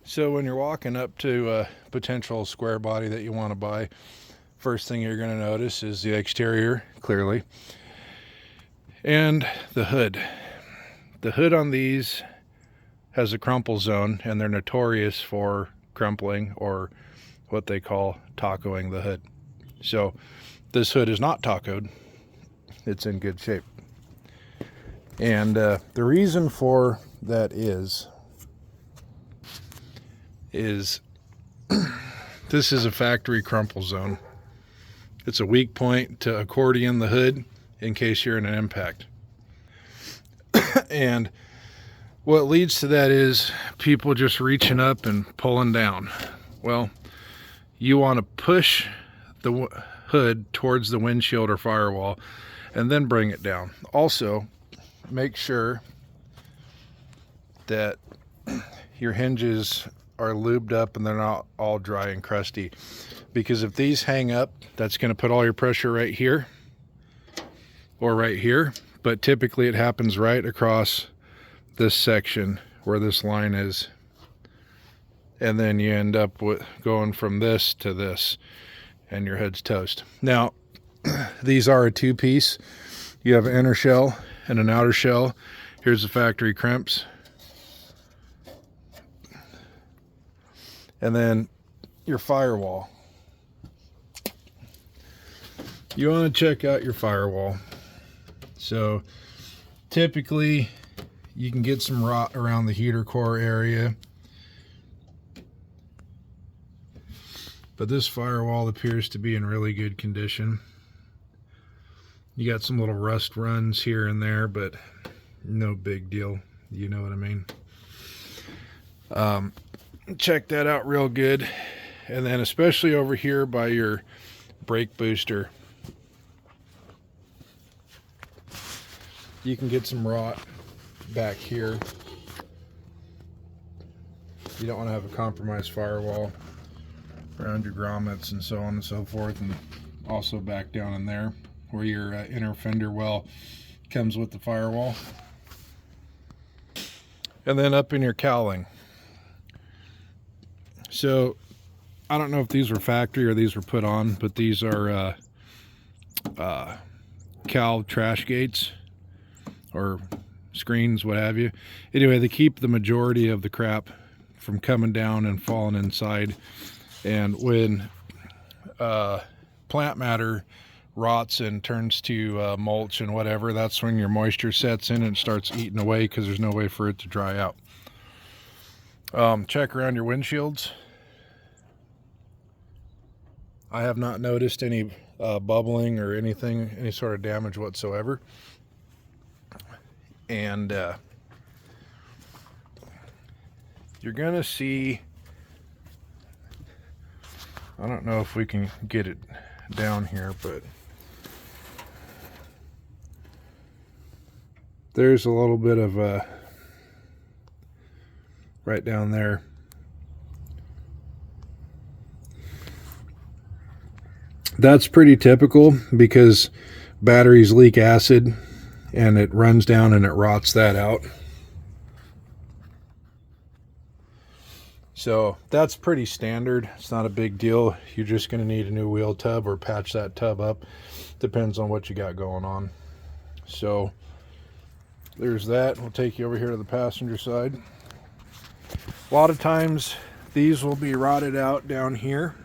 So when you're walking up to a potential square body that you want to buy, first thing you're going to notice is the exterior, clearly, and the hood. The hood on these has a crumple zone, and they're notorious for crumpling, or what they call tacoing the hood. So this hood is not tacoed. It's in good shape. And the reason for that is this is a factory crumple zone. It's a weak point to accordion the hood in case you're in an impact. And what leads to that is people just reaching up and pulling down. Well, you want to push the hood towards the windshield or firewall and then bring it down. Also, make sure that your hinges are lubed up and they're not all dry and crusty, because if these hang up, that's going to put all your pressure right here or right here, but typically it happens right across this section where this line is, and then you end up with going from this to this and your head's toast. Now these are a two-piece. You have an inner shell and an outer shell. Here's the factory crimps. And then your firewall. You want to check out your firewall. So typically you can get some rot around the heater core area, but this firewall appears to be in really good condition. You got some little rust runs here and there, but no big deal. You know what I mean? Check that out real good. And then especially over here by your brake booster, you can get some rot back here. You don't want to have a compromised firewall around your grommets and so on and so forth, and also back down in there where your inner fender well comes with the firewall. And then up in your cowling. So I don't know if these were factory or these were put on, but these are cowl trash gates or screens, what have you. Anyway, they keep the majority of the crap from coming down and falling inside. And when plant matter rots and turns to mulch and whatever, that's when your moisture sets in and starts eating away because there's no way for it to dry out. Check around your windshields. I have not noticed any bubbling or anything, any sort of damage whatsoever. And you're gonna see, I don't know if we can get it down here, but there's a little bit of right down there. That's pretty typical because batteries leak acid and it runs down and it rots that out. So that's pretty standard. It's not a big deal. You're just going to need a new wheel tub or patch that tub up. Depends on what you got going on. So there's that. We'll take you over here to the passenger side. A lot of times these will be rotted out down here,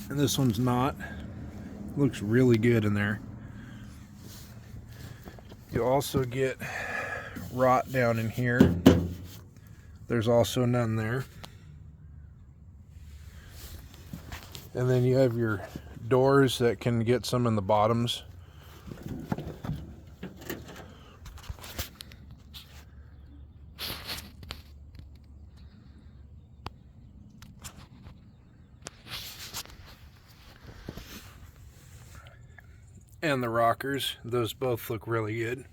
and this one's not. Looks really good in there. You also get rot down in here. There's also none there. And then you have your doors that can get some in the bottoms. And the rockers, those both look really good.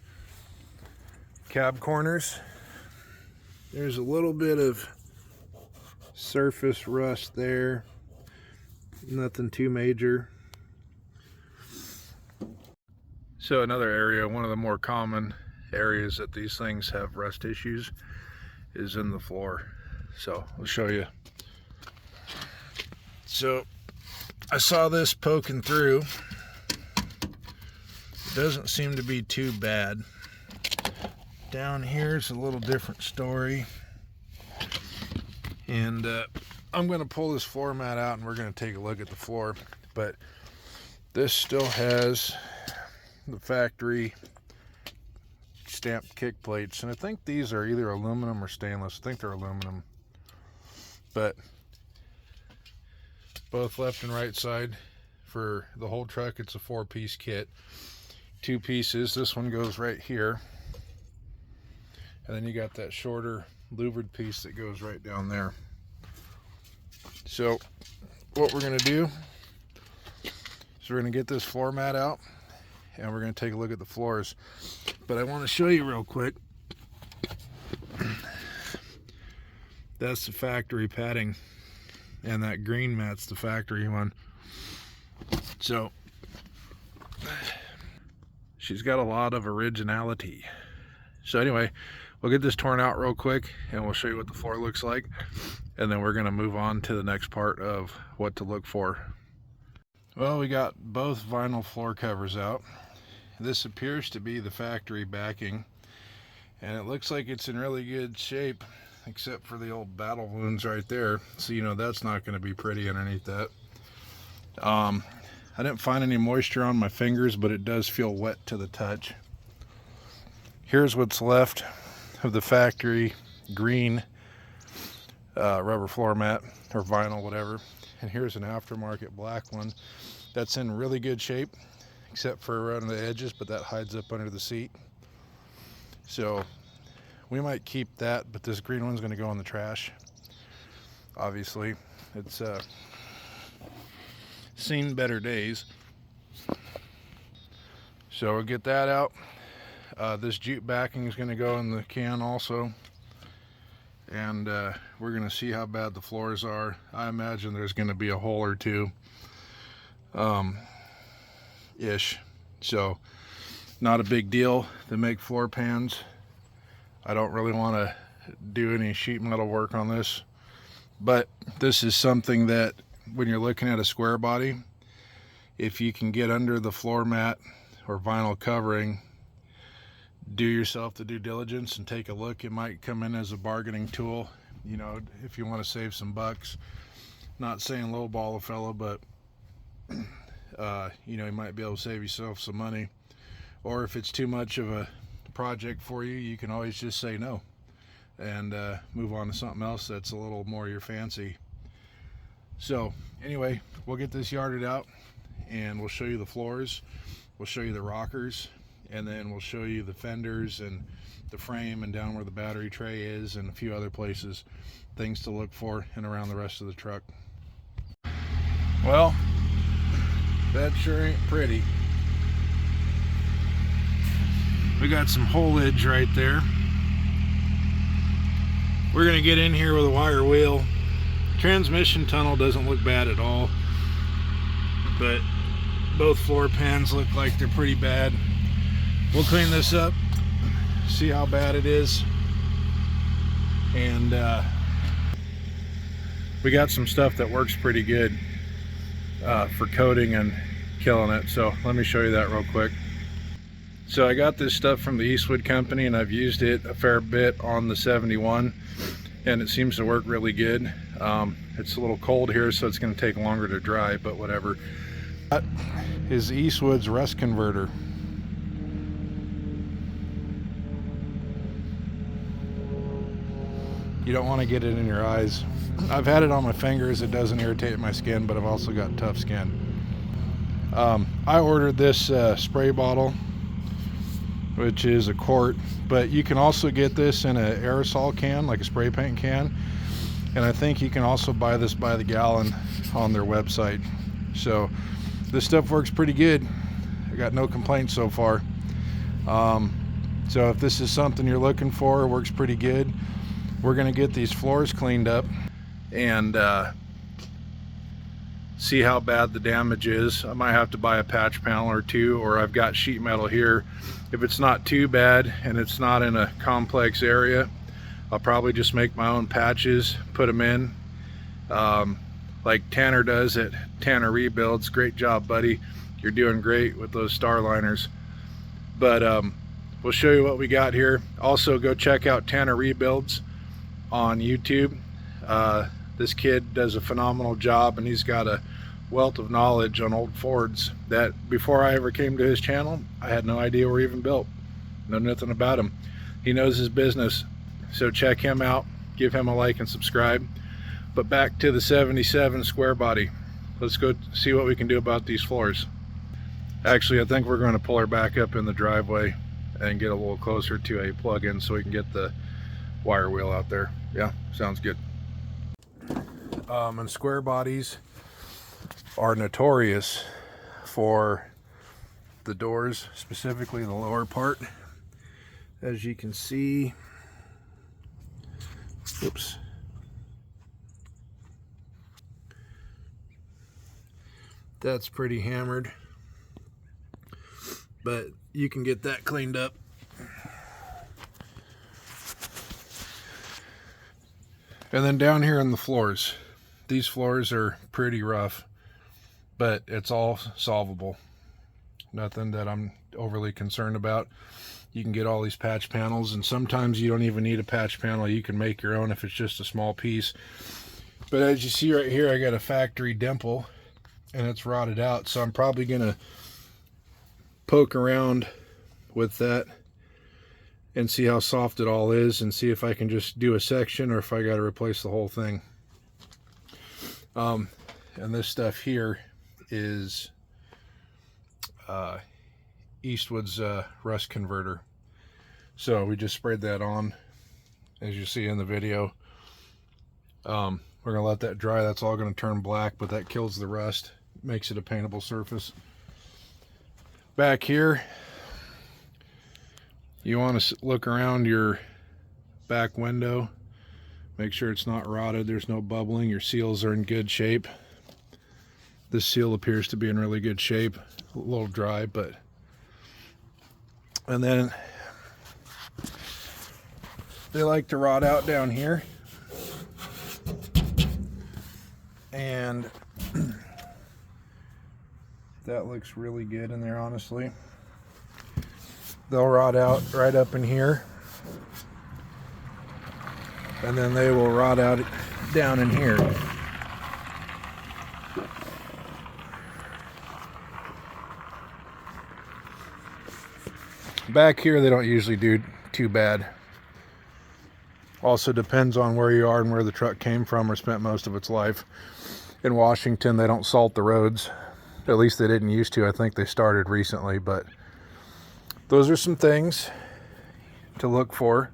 Cab corners, there's a little bit of surface rust there, nothing too major. So another area, one of the more common, areas that these things have rust issues is in the floor. So I'll show you. So I saw this poking through. It doesn't seem to be too bad. Down here's a little different story. And I'm going to pull this floor mat out and we're going to take a look at the floor. But this still has the factory stamped kick plates, and I think these are either aluminum or stainless. I think they're aluminum, but both left and right side for the whole truck. It's a 4-piece kit, 2 pieces. This one goes right here, and then you got that shorter louvered piece that goes right down there. So what we're going to do is we're going to get this floor mat out and we're going to take a look at the floors. But I want to show you real quick. That's the factory padding, and that green mat's the factory one. So she's got a lot of originality. So anyway, we'll get this torn out real quick and we'll show you what the floor looks like, and then we're going to move on to the next part of what to look for. Well, we got both vinyl floor covers out. This appears to be the factory backing, and it looks like it's in really good shape except for the old battle wounds right there. So you know that's not going to be pretty underneath that. I didn't find any moisture on my fingers, but it does feel wet to the touch. Here's what's left of the factory green rubber floor mat, or vinyl, whatever. And here's an aftermarket black one that's in really good shape except for around the edges, but that hides up under the seat. So we might keep that, but this green one's going to go in the trash. Obviously, it's seen better days. So we'll get that out. This jute backing is going to go in the can also, and we're going to see how bad the floors are. I imagine there's going to be a hole or two ish, so not a big deal. They make floor pans. I don't really want to do any sheet metal work on this, but this is something that when you're looking at a square body, if you can get under the floor mat or vinyl covering, do yourself the due diligence and take a look. It might come in as a bargaining tool, you know, if you want to save some bucks. Not saying lowball a fellow, but you know, you might be able to save yourself some money. Or if it's too much of a project for you, you can always just say no and move on to something else that's a little more your fancy. So anyway, we'll get this yarded out and we'll show you the floors, we'll show you the rockers, and then we'll show you the fenders and the frame and down where the battery tray is and a few other places, things to look for, and around the rest of the truck. Well, that sure ain't pretty. We got some holage right there. We're gonna get in here with a wire wheel. Transmission tunnel doesn't look bad at all, but both floor pans look like they're pretty bad. We'll clean this up, see how bad it is, and we got some stuff that works pretty good for coating and killing it. So let me show you that real quick. So I got this stuff from the Eastwood company, and I've used it a fair bit on the 71, and it seems to work really good. It's a little cold here, so it's going to take longer to dry, but whatever. That is Eastwood's rust converter. You don't want to get it in your eyes. I've had it on my fingers. It doesn't irritate my skin, but I've also got tough skin. I ordered this spray bottle, which is a quart, but you can also get this in an aerosol can, like a spray paint can, and I think you can also buy this by the gallon on their website. So this stuff works pretty good. I got no complaints so far. So if this is something you're looking for, it works pretty good. We're going to get these floors cleaned up and see how bad the damage is. I might have to buy a patch panel or two, or I've got sheet metal here. If it's not too bad and it's not in a complex area, I'll probably just make my own patches, put them in, like Tanner does at Tanner Rebuilds. Great job, buddy. You're doing great with those Starliners. But we'll show you what we got here. Also, go check out Tanner Rebuilds on YouTube. This kid does a phenomenal job, and he's got a wealth of knowledge on old Fords that before I ever came to his channel, I had no idea were even built. Know nothing about him. He knows his business. So check him out, give him a like and subscribe. But back to the 77 square body. Let's go see what we can do about these floors. Actually, I think we're going to pull her back up in the driveway and get a little closer to a plug-in so we can get the wire wheel out there. Yeah, sounds good. And square bodies are notorious for the doors, specifically the lower part. As you can see, oops, that's pretty hammered, but you can get that cleaned up. And then down here on the floors, these floors are pretty rough, but it's all solvable. Nothing that I'm overly concerned about. You can get all these patch panels, and sometimes you don't even need a patch panel. You can make your own if it's just a small piece. But as you see right here, I got a factory dimple and it's rotted out, so I'm probably gonna poke around with that and see how soft it all is, and see if I can just do a section or if I got to replace the whole thing. And this stuff here is Eastwood's rust converter. So we just sprayed that on, as you see in the video. We're gonna let that dry. That's all gonna turn black, but that kills the rust, makes it a paintable surface. Back here, you want to look around your back window, make sure it's not rotted, there's no bubbling, your seals are in good shape. This seal appears to be in really good shape, a little dry, but. And then they like to rot out down here, and that looks really good in there, honestly. They'll rot out right up in here, and then they will rot out down in here. Back here they don't usually do too bad. Also depends on where you are and where the truck came from or spent most of its life. In Washington they don't salt the roads. At least they didn't used to. I think they started recently, but those are some things to look for.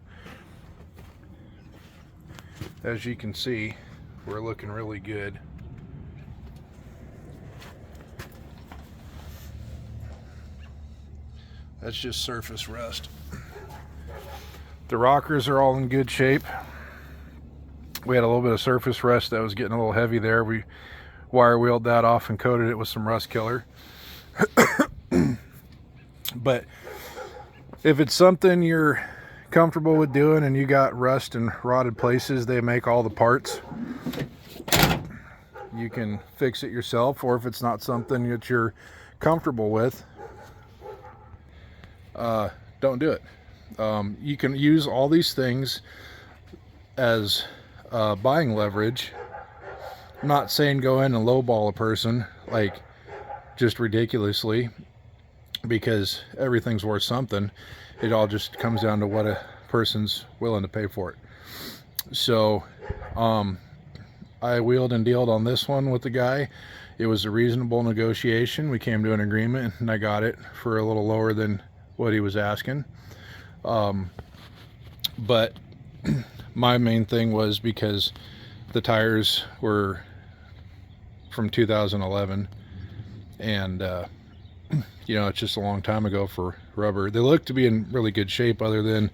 As you can see, we're looking really good. That's just surface rust. The rockers are all in good shape. We had a little bit of surface rust that was getting a little heavy there. We wire wheeled that off and coated it with some rust killer. But if it's something you're comfortable with doing and you got rust and rotted places, they make all the parts. You can fix it yourself, or if it's not something that you're comfortable with, don't do it. You can use all these things as buying leverage. I'm not saying go in and lowball a person like just ridiculously, because everything's worth something. It all just comes down to what a person's willing to pay for it. So I wheeled and dealed on this one with the guy. It was a reasonable negotiation. We came to an agreement and I got it for a little lower than what he was asking. But my main thing was because the tires were from 2011, and you know, it's just a long time ago for rubber. They look to be in really good shape, other than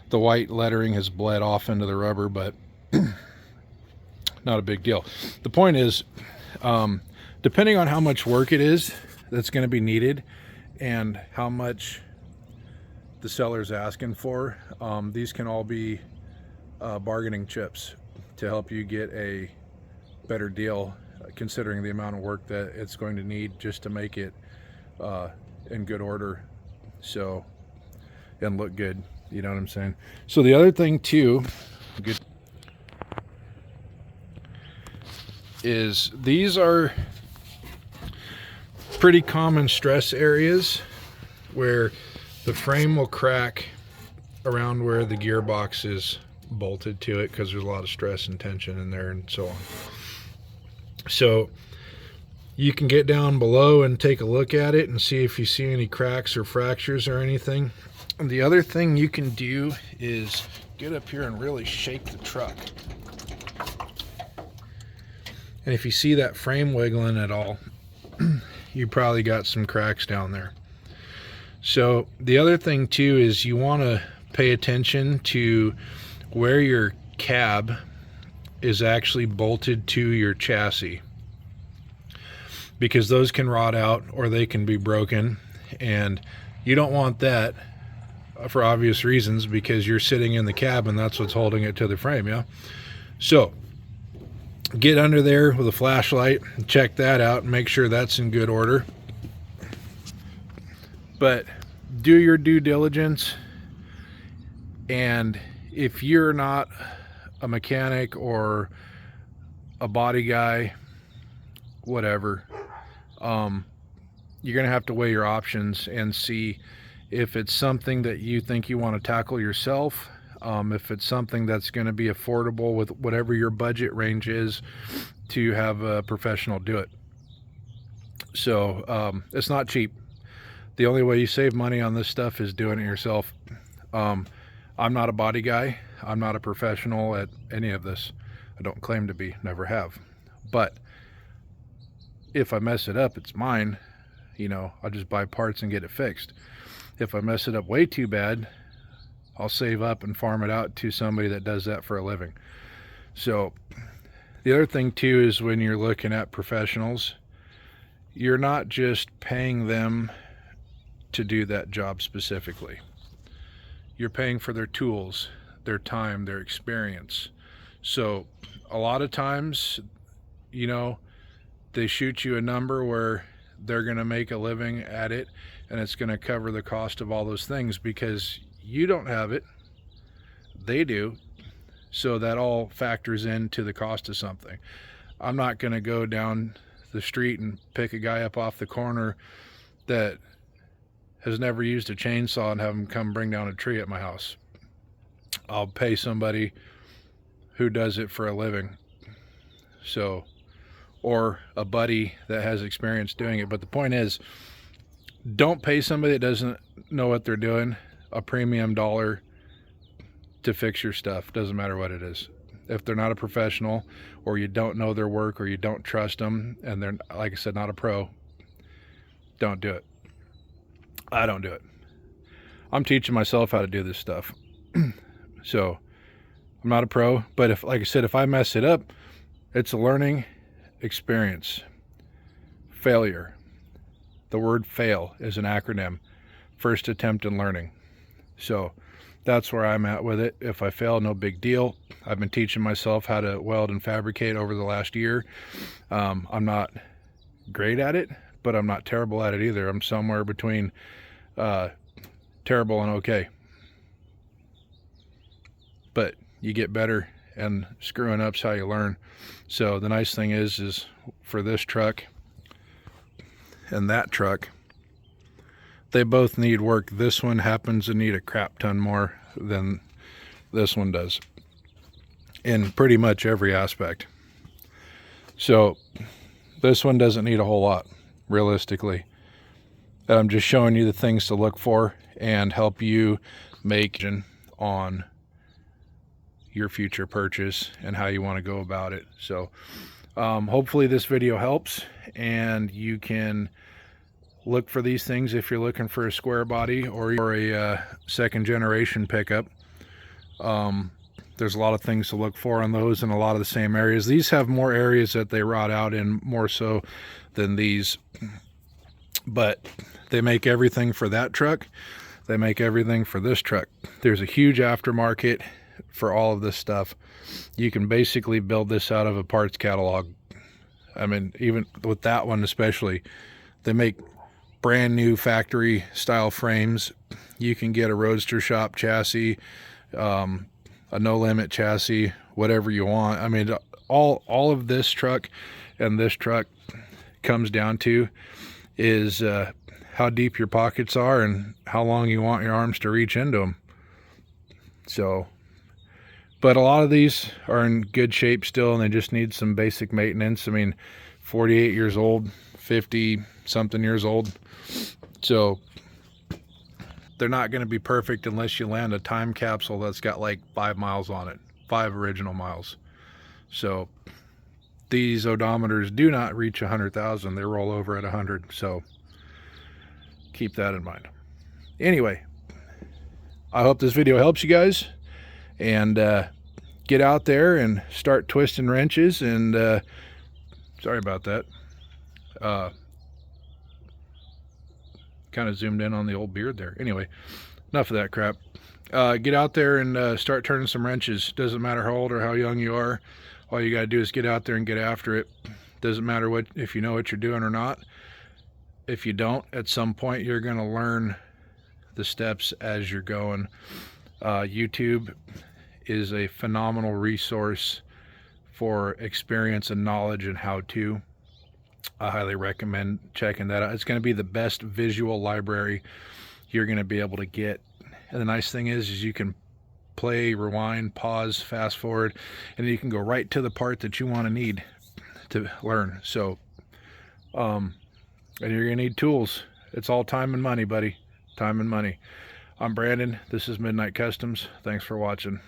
the white lettering has bled off into the rubber, but not a big deal. The point is, depending on how much work it is that's going to be needed and how much the seller's asking for, these can all be bargaining chips to help you get a better deal, considering the amount of work that it's going to need just to make it in good order, so, and look good, you know what I'm saying? So the other thing too is these are pretty common stress areas where the frame will crack around where the gearbox is bolted to it, because there's a lot of stress and tension in there and so on. So you can get down below and take a look at it and see if you see any cracks or fractures or anything. And the other thing you can do is get up here and really shake the truck. And if you see that frame wiggling at all, you probably got some cracks down there. So the other thing too is you want to pay attention to where your cab is actually bolted to your chassis, because those can rot out or they can be broken, and you don't want that for obvious reasons, because you're sitting in the cab and that's what's holding it to the frame. Yeah, so get under there with a flashlight and check that out and make sure that's in good order. But do your due diligence, and if you're not a mechanic or a body guy, whatever, you're gonna have to weigh your options and see if it's something that you think you want to tackle yourself, if it's something that's going to be affordable with whatever your budget range is, to have a professional do it. So it's not cheap. The only way you save money on this stuff is doing it yourself. I'm not a body guy. I'm not a professional at any of this. I don't claim to be, never have. But if I mess it up, it's mine. You know, I'll just buy parts and get it fixed. If I mess it up way too bad, I'll save up and farm it out to somebody that does that for a living. So the other thing too is when you're looking at professionals, you're not just paying them to do that job specifically. You're paying for their tools, their time, their experience. So a lot of times, you know, they shoot you a number where they're going to make a living at it, and it's going to cover the cost of all those things, because you don't have it, they do. So that all factors into the cost of something. I'm not going to go down the street and pick a guy up off the corner that has never used a chainsaw and have him come bring down a tree at my house. I'll pay somebody who does it for a living. So, or a buddy that has experience doing it. But the point is, don't pay somebody that doesn't know what they're doing a premium dollar to fix your stuff. Doesn't matter what it is. If they're not a professional, or you don't know their work, or you don't trust them, and they're, like I said, not a pro, don't do it. I don't do it. I'm teaching myself how to do this stuff. So I'm not a pro, but if, like I said, if I mess it up, it's a learning experience. Failure. The word fail is an acronym. First attempt in learning. So that's where I'm at with it. If I fail, no big deal. I've been teaching myself how to weld and fabricate over the last year. I'm not great at it, but I'm not terrible at it either. I'm somewhere between terrible and okay. But you get better, and screwing up's how you learn. So the nice thing is for this truck and that truck, they both need work. This one happens to need a crap ton more than this one does in pretty much every aspect. So this one doesn't need a whole lot, realistically. I'm just showing you the things to look for and help you make on your future purchase and how you want to go about it. So hopefully this video helps, and you can look for these things if you're looking for a square body or a second generation pickup. There's a lot of things to look for on those in a lot of the same areas. These have more areas that they rot out in more so than these, but they make everything for that truck. They make everything for this truck. There's a huge aftermarket for all of this stuff. You can basically build this out of a parts catalog. I mean, even with that one especially, they make brand new factory style frames. You can get a Roadster shop chassis, a no limit chassis, whatever you want. I mean, all of this truck and this truck comes down to is how deep your pockets are and how long you want your arms to reach into them. So, but a lot of these are in good shape still, and they just need some basic maintenance. I mean, 48 years old, 50 something years old. So they're not going to be perfect unless you land a time capsule that's got like 5 miles on it, 5 original miles. So these odometers do not reach 100,000. They roll over at 100. So keep that in mind. Anyway, I hope this video helps you guys, and get out there and start twisting wrenches. And sorry about that. Kind of zoomed in on the old beard there. Anyway, enough of that crap. Get out there and start turning some wrenches. Doesn't matter how old or how young you are. All you got to do is get out there and get after it. Doesn't matter what, if you know what you're doing or not. If you don't, at some point you're going to learn the steps as you're going. YouTube is a phenomenal resource for experience and knowledge and how to. I highly recommend checking that out. It's going to be the best visual library you're going to be able to get. And the nice thing is you can play, rewind, pause, fast forward, and then you can go right to the part that you want to need to learn. So, and you're going to need tools. It's all time and money, buddy. Time and money. I'm Brandon. This is Midnight Customs. Thanks for watching.